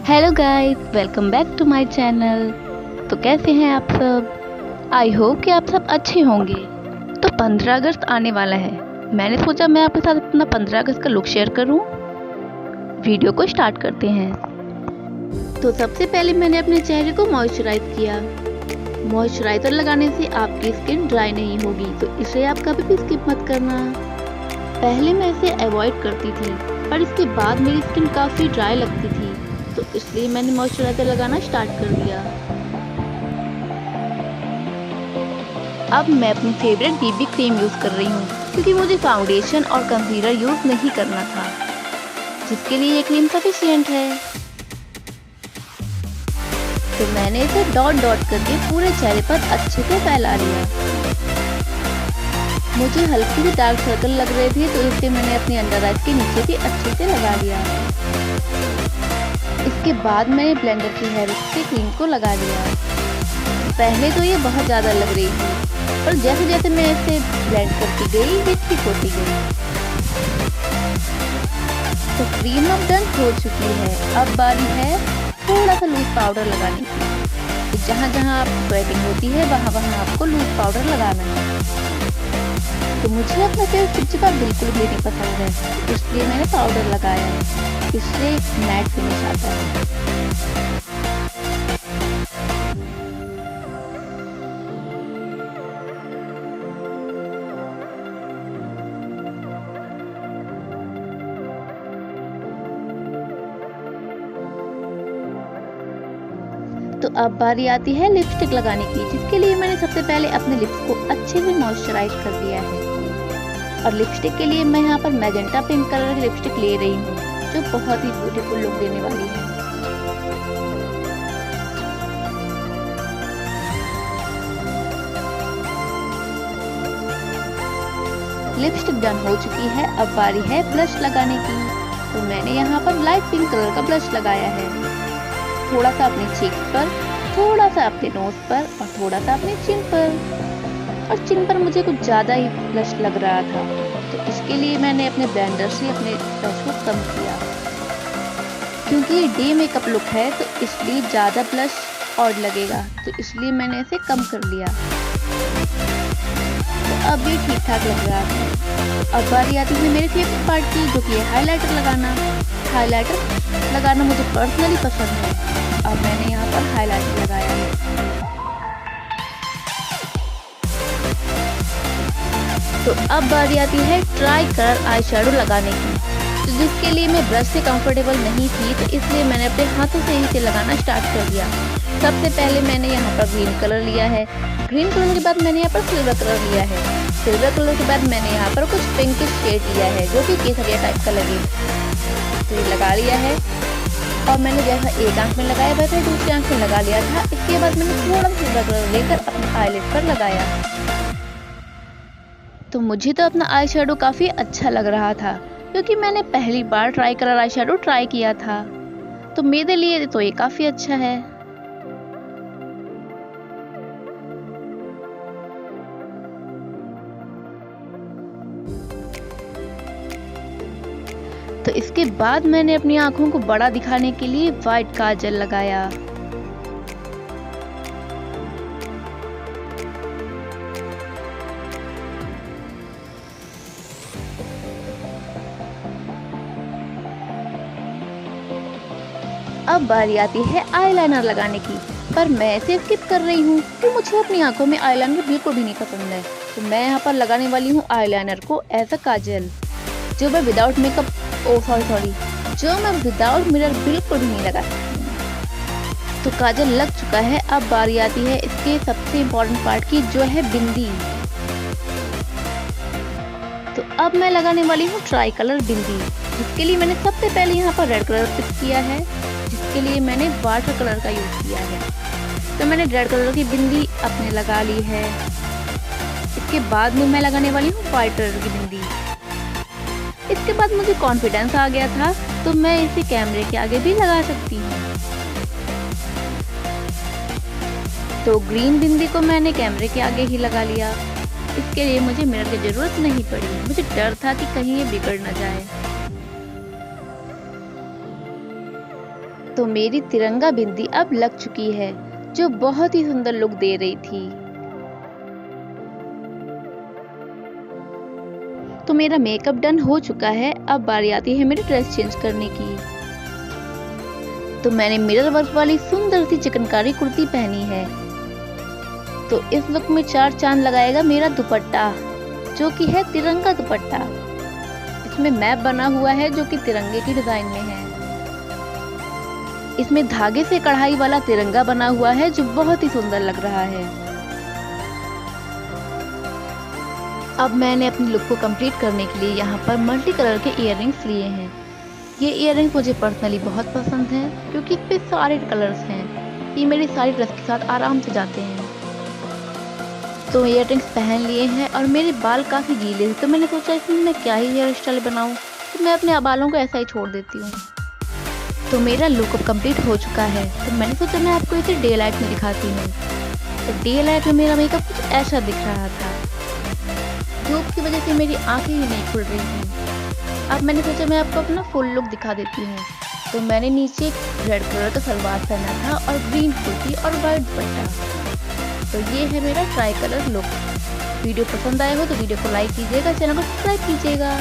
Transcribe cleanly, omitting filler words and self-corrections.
Hello guys, welcome back to my channel. तो कैसे हैं आप सब? आई होप कि आप सब अच्छे होंगे। तो 15 अगस्त आने वाला है। मैंने सोचा मैं आपके साथ अपना 15 अगस्त का लुक शेयर करूं। वीडियो को स्टार्ट करते हैं। तो सबसे पहले मैंने अपने चेहरे को मॉइस्चराइज किया। मॉइस्चराइजर लगाने से आपकी स्किन ड्राई नहीं होगी, तो इसे आप कभी भी स्किप मत करना। पहले मैं इसे अवॉइड करती थी, पर इसके बाद मेरी स्किन काफ़ी ड्राई लगती थी, तो इसलिए मैंने मॉइस्चराइजर लगाना स्टार्ट कर दिया। अब मैं अपनी फेवरेट बीबी क्रीम यूज़ कर रही हूँ, क्योंकि मुझे फाउंडेशन और कंसीलर यूज़ नहीं करना था, जिसके लिए ये क्रीम सफिशिएंट है। तो मैंने इसे डॉट डॉट करके पूरे चेहरे पर अच्छे से फैला लिया। मुझे हल्की सी डार्क सर्कल लग रहे थे, तो इसलिए मैंने अपनी अंडर आइज के नीचे भी अच्छे से लगा लिया। इसके बाद मैंने ब्लेंडर की हेल्प से क्रीम को लगा लिया। पहले तो ये बहुत ज़्यादा लग रही थी, पर जैसे जैसे मैं इसे ब्लेंड करती गई ये ठीक होती गई। तो क्रीम अब डन हो चुकी है। अब बारी है थोड़ा सा लूज पाउडर लगाने की। तो जहाँ जहाँ आप स्वेटिंग होती है वहाँ वहाँ आपको लूज पाउडर लगाना है। तो मुझे अपना फेस चिपचिपा बिल्कुल भी नहीं पसंद है, इसलिए मैंने पाउडर लगाया है। इससे मैट फिनिश आता है। तो अब बारी आती है लिपस्टिक लगाने की, जिसके लिए मैंने सबसे पहले अपने लिप्स को अच्छे से मॉइस्चराइज कर दिया है। और लिपस्टिक के लिए मैं यहाँ पर मैजेंटा पिंक कलर की लिपस्टिक ले रही हूँ, जो बहुत ही ब्यूटीफुल लुक देने वाली है। लिपस्टिक डन हो चुकी है। अब बारी है ब्लश लगाने की। तो मैंने यहाँ पर लाइट पिंक कलर का ब्लश लगाया है। थोड़ा सा अपने चीक्स पर, थोड़ा सा अपने नोज पर और थोड़ा सा अपने चिन पर। और चिन पर मुझे कुछ ज़्यादा ही ब्लश लग रहा था, तो इसके लिए मैंने अपने ब्लेंडर से अपने ब्लश को कम किया। क्योंकि ये डे मेकअप लुक है, तो इसलिए ज़्यादा ब्लश ऑड लगेगा, तो इसलिए मैंने इसे कम कर लिया। तो अब ये ठीक ठाक लग रहा था। अब बारी आती है मेरे फेवरेट पार्ट की, जो कि है हाइलाइटर लगाना। हाइलाइटर लगाना मुझे पर्सनली पसंद है। अब मैंने यहाँ पर हाइलाइटर लगाया है। तो अब बारी आती है ट्राई कलर आई शेडो लगाने की, तो जिसके लिए मैं ब्रश से कंफर्टेबल नहीं थी, तो इसलिए मैंने अपने हाथों से ही इसे लगाना स्टार्ट कर दिया। सबसे पहले मैंने यहाँ पर ग्रीन कलर लिया है। ग्रीन कलर के बाद मैंने यहाँ पर सिल्वर कलर लिया है। सिल्वर कलर के बाद मैंने यहाँ पर कुछ पिंकिश शेड लिया है, जो कि केसरिया टाइप का लगे। तो ये लगा लिया है। और मैंने जैसा एक आंख में लगाया वैसे दूसरी आंख में लगा लिया था। इसके बाद मैंने थोड़ा सा सिल्वर कलर लेकर अपने आईलिड पर लगाया। तो मुझे तो अपना आई शेडो काफ़ी अच्छा लग रहा था, क्योंकि मैंने पहली बार try colour eye shadow try किया था। तो मेरे लिए तो ये काफ़ी अच्छा है। तो इसके बाद मैंने अपनी आंखों को बड़ा दिखाने के लिए वाइट काजल लगाया। अब बारी आती है आईलाइनर लगाने की, पर मैं इसे स्किप कर रही हूँ, क्योंकि मुझे अपनी आंखों में आईलाइनर बिल्कुल भी नहीं पसंद है। तो मैं यहाँ पर लगाने वाली हूँ आईलाइनर को एज अ काजल, जो मैं विदाउट मेकअप जो मैं विदाउट मिरर बिल्कुल भी नहीं लगा सकती हूँ। तो काजल लग चुका है। अब बारी आती है इसके सबसे इम्पोर्टेंट पार्ट की, जो है बिंदी। तो अब मैं लगाने वाली हूँ ट्राई कलर बिंदी, जिसके लिए मैंने सबसे पहले यहाँ पर रेड कलर पिक किया है, जिसके लिए मैंने वाटर कलर का यूज़ किया है। तो मैंने रेड कलर की बिंदी अपने लगा ली है। इसके बाद में मैं लगाने वाली हूँ वाइट कलर की बिंदी। इसके बाद मुझे कॉन्फिडेंस आ गया था, तो मैं इसे कैमरे के आगे भी लगा सकती हूँ। तो ग्रीन बिंदी को मैंने कैमरे के आगे ही लगा लिया। इसके लिए मुझे मिरर की जरूरत नहीं पड़ी। मुझे डर था कि कहीं ये बिगड़ न जाए। तो मेरी तिरंगा बिंदी अब लग चुकी है, जो बहुत ही सुंदर लुक दे रही थी। तो मेरा मेकअप डन हो चुका है। अब बारी आती है मेरी ड्रेस चेंज करने की। तो मैंने मिरर वर्क वाली सुंदर सी चिकनकारी कुर्ती पहनी है। तो इस लुक में 4 चांद लगाएगा मेरा दुपट्टा, जो कि है तिरंगा दुपट्टा। इसमें मैप बना हुआ है जो कि तिरंगे की डिजाइन में है। इसमें धागे से कढ़ाई वाला तिरंगा बना हुआ है, जो बहुत ही सुंदर लग रहा है। अब मैंने अपनी लुक को कंप्लीट करने के लिए यहाँ पर मल्टी कलर के इयररिंग्स लिए हैं। ये इयररिंग्स मुझे पर्सनली बहुत पसंद हैं, क्योंकि इस पे सारे कलर्स हैं। ये मेरी सारी ड्रेस के साथ आराम से जाते हैं। तो इयररिंग्स पहन लिए हैं और मेरे बाल काफ़ी गीले थे, तो मैंने सोचा इसमें मैं क्या ही हेयर स्टाइल बनाऊँ, तो मैं अपने बालों को ऐसा ही छोड़ देती हूँ। तो मेरा लुक अब कंप्लीट हो चुका है। तो मैंने सोचा मैं आपको इसे डे लाइट में दिखाती हूँ। तो डे लाइट में मेरा मेकअप कुछ ऐसा दिख रहा था। धूप की वजह से मेरी आंखें ही नहीं खुल रही थी। अब मैंने सोचा मैं आपको अपना फुल लुक दिखा देती हूँ। तो मैंने नीचे रेड कलर का सलवार पहना था और ग्रीन कुर्ती और वाइट दुपट्टा। तो ये है मेरा ट्राई कलर लुक। वीडियो पसंद आया हो तो वीडियो को लाइक कीजिएगा, चैनल को सब्सक्राइब कीजिएगा।